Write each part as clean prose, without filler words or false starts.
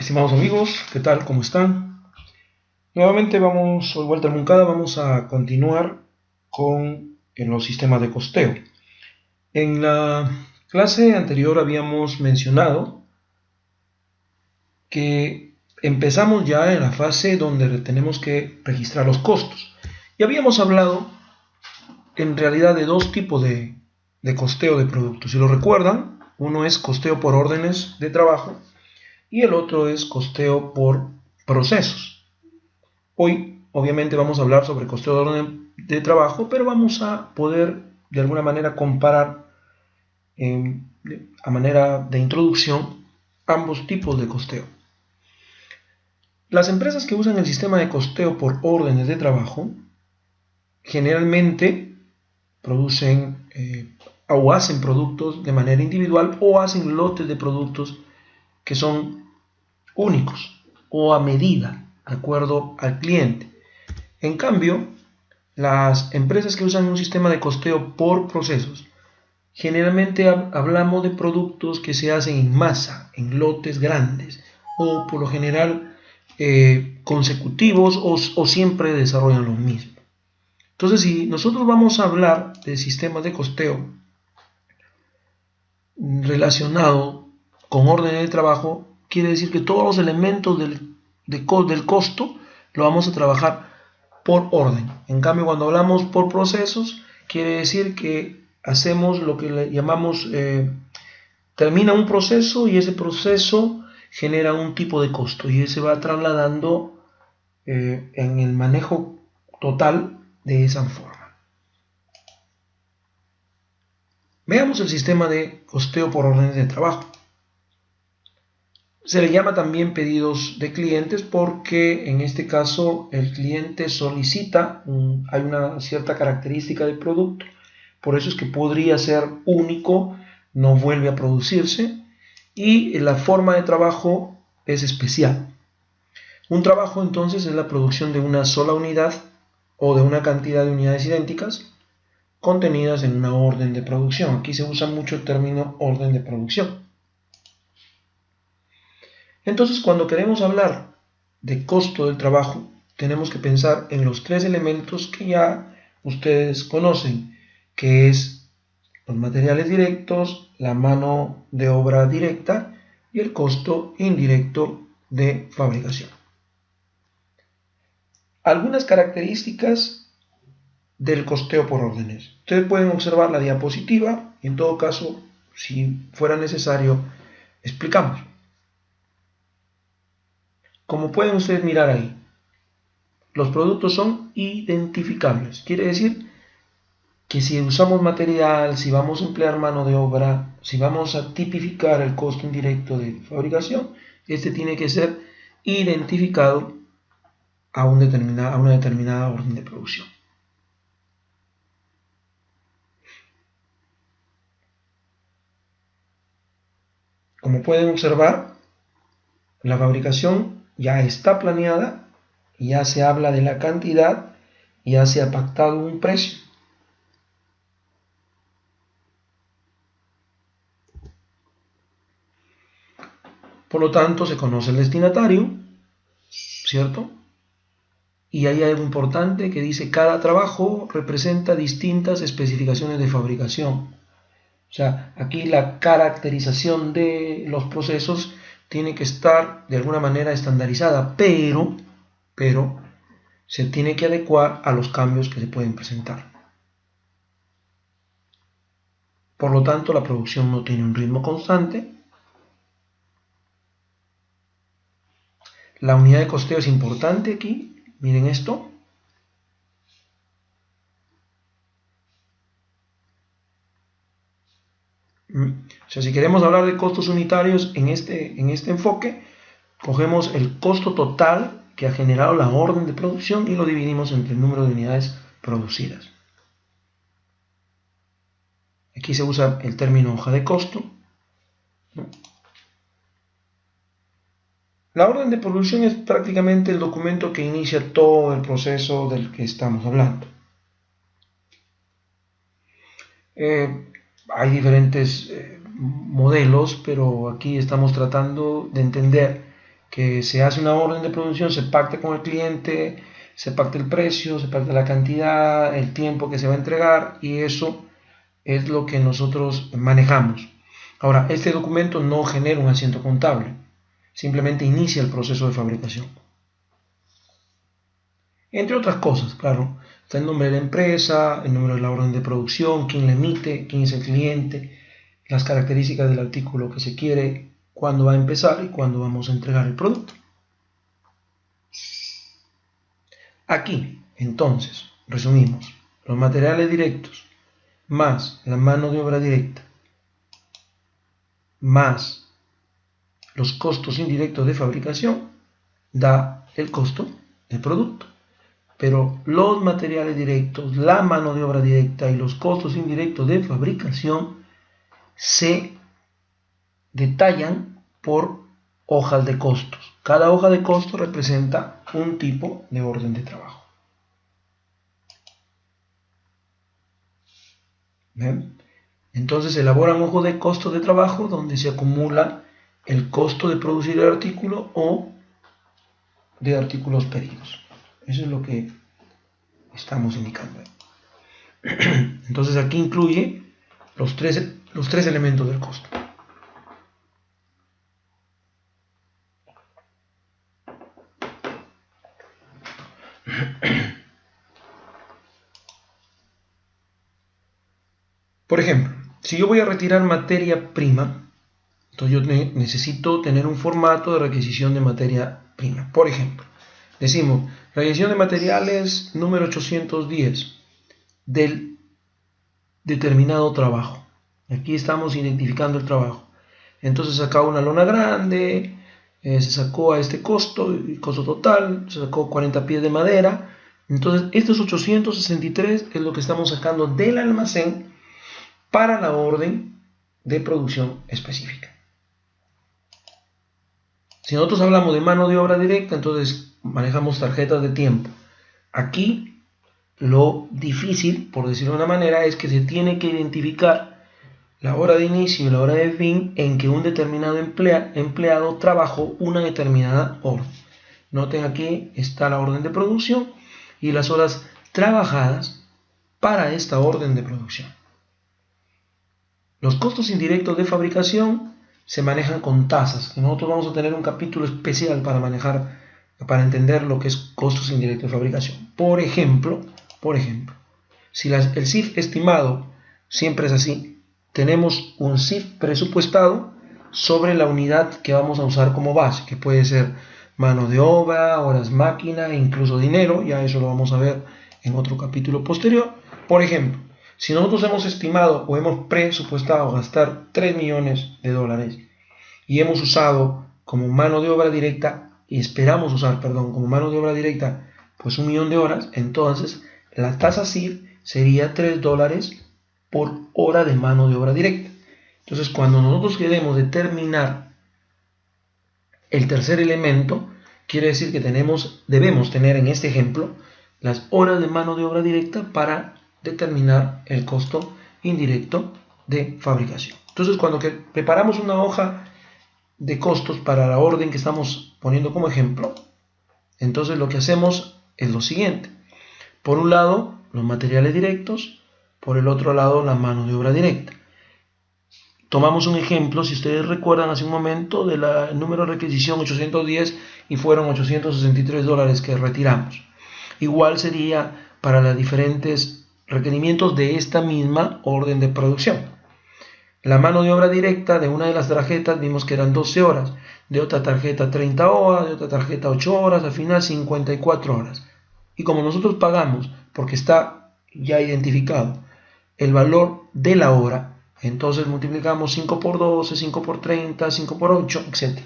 Estimados amigos, ¿qué tal? ¿Cómo están? Nuevamente soy Walter Moncada, vamos a continuar con los sistemas de costeo. En la clase anterior habíamos mencionado que empezamos ya en la fase donde tenemos que registrar los costos. Y habíamos hablado en realidad de dos tipos de costeo de productos. Si lo recuerdan, uno es costeo por órdenes de trabajo y el otro es costeo por procesos. Hoy obviamente vamos a hablar sobre costeo de orden de trabajo, pero vamos a poder de alguna manera comparar a manera de introducción ambos tipos de costeo. Las empresas que usan el sistema de costeo por órdenes de trabajo generalmente producen o hacen productos de manera individual o hacen lotes de productos que son únicos o a medida, de acuerdo al cliente. En cambio, las empresas que usan un sistema de costeo por procesos, generalmente hablamos de productos que se hacen en masa, en lotes grandes, o por lo general consecutivos o siempre desarrollan lo mismo. Entonces, si nosotros vamos a hablar de sistemas de costeo relacionado con órdenes de trabajo, quiere decir que todos los elementos del costo lo vamos a trabajar por orden. En cambio, cuando hablamos por procesos, quiere decir que hacemos lo que le llamamos, termina un proceso y ese proceso genera un tipo de costo y se va trasladando en el manejo total de esa forma. Veamos el sistema de costeo por órdenes de trabajo. Se le llama también pedidos de clientes porque en este caso el cliente solicita, hay una cierta característica del producto, por eso es que podría ser único, no vuelve a producirse y la forma de trabajo es especial. Un trabajo entonces es la producción de una sola unidad o de una cantidad de unidades idénticas contenidas en una orden de producción. Aquí se usa mucho el término orden de producción. Entonces, cuando queremos hablar de costo del trabajo, tenemos que pensar en los tres elementos que ya ustedes conocen, que es los materiales directos, la mano de obra directa y el costo indirecto de fabricación. Algunas características del costeo por órdenes. Ustedes pueden observar la diapositiva y en todo caso, si fuera necesario, explicamos. Como pueden ustedes mirar ahí, los productos son identificables. Quiere decir que si usamos material, si vamos a emplear mano de obra, si vamos a tipificar el costo indirecto de fabricación, este tiene que ser identificado a una determinada orden de producción. Como pueden observar, la fabricación ya está planeada, ya se habla de la cantidad, ya se ha pactado un precio. Por lo tanto, se conoce el destinatario, ¿cierto? Y hay algo importante que dice cada trabajo representa distintas especificaciones de fabricación. O sea, aquí la caracterización de los procesos tiene que estar de alguna manera estandarizada, pero se tiene que adecuar a los cambios que se pueden presentar. Por lo tanto, la producción no tiene un ritmo constante. La unidad de costeo es importante aquí. Miren esto. O sea, si queremos hablar de costos unitarios en este enfoque, cogemos el costo total que ha generado la orden de producción y lo dividimos entre el número de unidades producidas. Aquí se usa el término hoja de costo. La orden de producción es prácticamente el documento que inicia todo el proceso del que estamos hablando. Hay diferentes modelos, pero aquí estamos tratando de entender que se hace una orden de producción, se pacta con el cliente, se pacta el precio, se pacta la cantidad, el tiempo que se va a entregar, y eso es lo que nosotros manejamos. Ahora, este documento no genera un asiento contable, simplemente inicia el proceso de fabricación. Entre otras cosas, claro, está el nombre de la empresa, el número de la orden de producción, quién la emite, quién es el cliente, las características del artículo que se quiere, cuándo va a empezar y cuándo vamos a entregar el producto. Aquí, entonces, resumimos, los materiales directos más la mano de obra directa más los costos indirectos de fabricación da el costo del producto. Pero los materiales directos, la mano de obra directa y los costos indirectos de fabricación se detallan por hojas de costos. Cada hoja de costos representa un tipo de orden de trabajo. ¿Ven? Entonces elaboran hojas de costos de trabajo donde se acumula el costo de producir el artículo o de artículos pedidos. Eso es lo que estamos indicando. Entonces aquí incluye los tres elementos del costo. Por ejemplo, si yo voy a retirar materia prima, entonces yo necesito tener un formato de requisición de materia prima. Por ejemplo, decimos, requisición de materiales número 810 del determinado trabajo. Aquí estamos identificando el trabajo. Entonces acá una lona grande, se sacó a este costo, el costo total, se sacó 40 pies de madera. Entonces estos 863 es lo que estamos sacando del almacén para la orden de producción específica. Si nosotros hablamos de mano de obra directa, entonces manejamos tarjetas de tiempo. Aquí lo difícil, por decirlo de una manera, es que se tiene que identificar la hora de inicio y la hora de fin en que un determinado empleado trabajó una determinada hora. Noten, aquí está la orden de producción y las horas trabajadas para esta orden de producción. Los costos indirectos de fabricación se manejan con tasas. Nosotros vamos a tener un capítulo especial para entender lo que es costos indirectos de fabricación. Por ejemplo, si el CIF estimado siempre es así, tenemos un CIF presupuestado sobre la unidad que vamos a usar como base, que puede ser mano de obra, horas máquina, incluso dinero. Ya eso lo vamos a ver en otro capítulo posterior. Por ejemplo, si nosotros hemos estimado o hemos presupuestado gastar $3 millones y hemos usado como mano de obra directa, y esperamos usar, como mano de obra directa, pues 1 millón de horas, entonces la tasa CIF sería $3 por hora de mano de obra directa. Entonces, cuando nosotros queremos determinar el tercer elemento, quiere decir que debemos tener en este ejemplo las horas de mano de obra directa para determinar el costo indirecto de fabricación. Entonces, cuando preparamos una hoja de costos para la orden que estamos poniendo como ejemplo, entonces lo que hacemos es lo siguiente. Por un lado, los materiales directos, por el otro lado, la mano de obra directa. Tomamos un ejemplo, si ustedes recuerdan hace un momento, del número de requisición 810 y fueron $863 que retiramos. Igual sería para los diferentes requerimientos de esta misma orden de producción. La mano de obra directa de una de las tarjetas vimos que eran 12 horas, de otra tarjeta 30 horas, de otra tarjeta 8 horas, al final 54 horas. Y como nosotros pagamos, porque está ya identificado el valor de la hora, entonces multiplicamos 5 por 12, 5 por 30, 5 por 8, etc.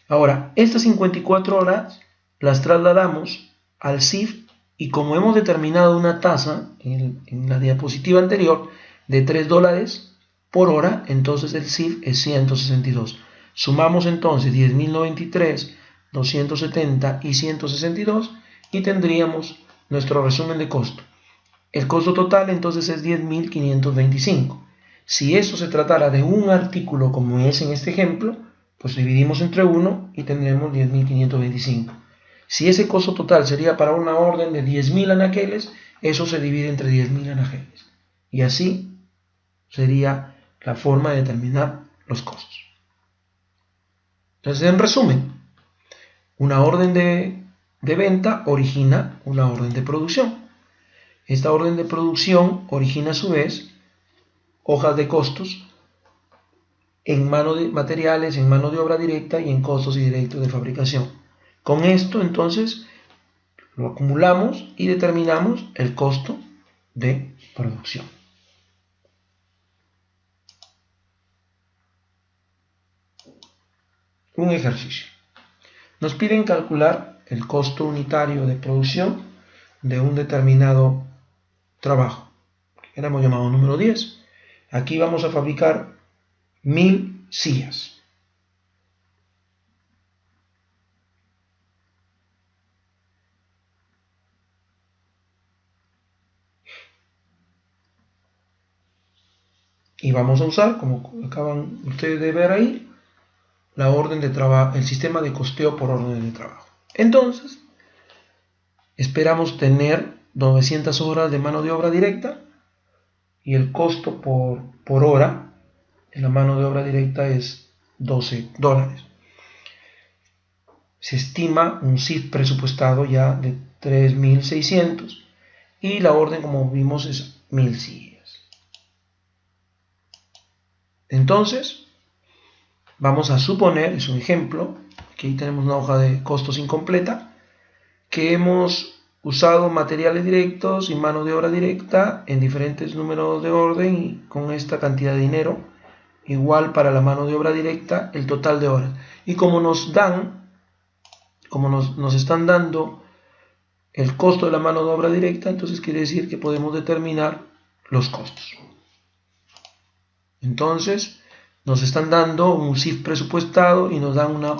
Ahora, estas 54 horas las trasladamos al CIF y como hemos determinado una tasa en la diapositiva anterior de $3 por hora, entonces el CIF es 162. Sumamos entonces 10.093, 270 y 162 y tendríamos nuestro resumen de costo. El costo total entonces es 10.525. Si esto se tratara de un artículo como es en este ejemplo, pues dividimos entre 1 y tendremos 10.525. Si ese costo total sería para una orden de 10.000 anaqueles, eso se divide entre 10.000 anaqueles. Y así sería la forma de determinar los costos. Entonces, en resumen, una orden de venta origina una orden de producción. Esta orden de producción origina a su vez hojas de costos en mano de materiales, en mano de obra directa y en costos indirectos de fabricación. Con esto entonces lo acumulamos y determinamos el costo de producción. Un ejercicio. Nos piden calcular el costo unitario de producción de un determinado trabajo, que hemos llamado número 10. Aquí vamos a fabricar 1000 sillas. Y vamos a usar, como acaban ustedes de ver ahí, la orden de trabajo, el sistema de costeo por orden de trabajo. Entonces, esperamos tener 900 horas de mano de obra directa y el costo por hora en la mano de obra directa es $12. Se estima un CIF presupuestado ya de 3.600 y la orden, como vimos, es 1000 sillas. Entonces, vamos a suponer, es un ejemplo, que ahí tenemos una hoja de costos incompleta, que hemos usado materiales directos y mano de obra directa en diferentes números de orden y con esta cantidad de dinero, igual para la mano de obra directa, el total de horas. Y como nos están dando el costo de la mano de obra directa, entonces quiere decir que podemos determinar los costos. Entonces, nos están dando un CIF presupuestado y nos dan una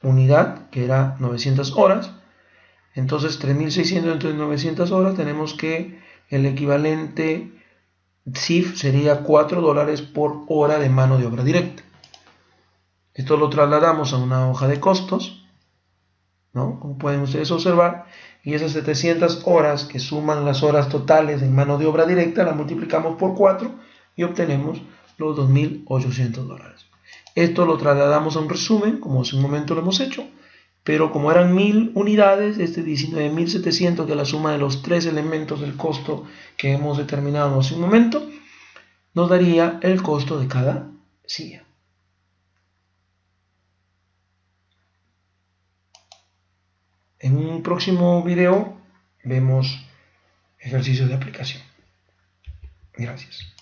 unidad que era 900 horas. Entonces, 3.600 entre 900 horas, tenemos que el equivalente CIF sería $4 por hora de mano de obra directa. Esto lo trasladamos a una hoja de costos, ¿no? Como pueden ustedes observar, y esas 700 horas que suman las horas totales en mano de obra directa, las multiplicamos por 4 y obtenemos los $2.800. Esto lo trasladamos a un resumen, como hace un momento lo hemos hecho, pero como eran 1000 unidades, este 19.700, que es la suma de los tres elementos del costo que hemos determinado hace un momento, nos daría el costo de cada silla. En un próximo video vemos ejercicios de aplicación. Gracias.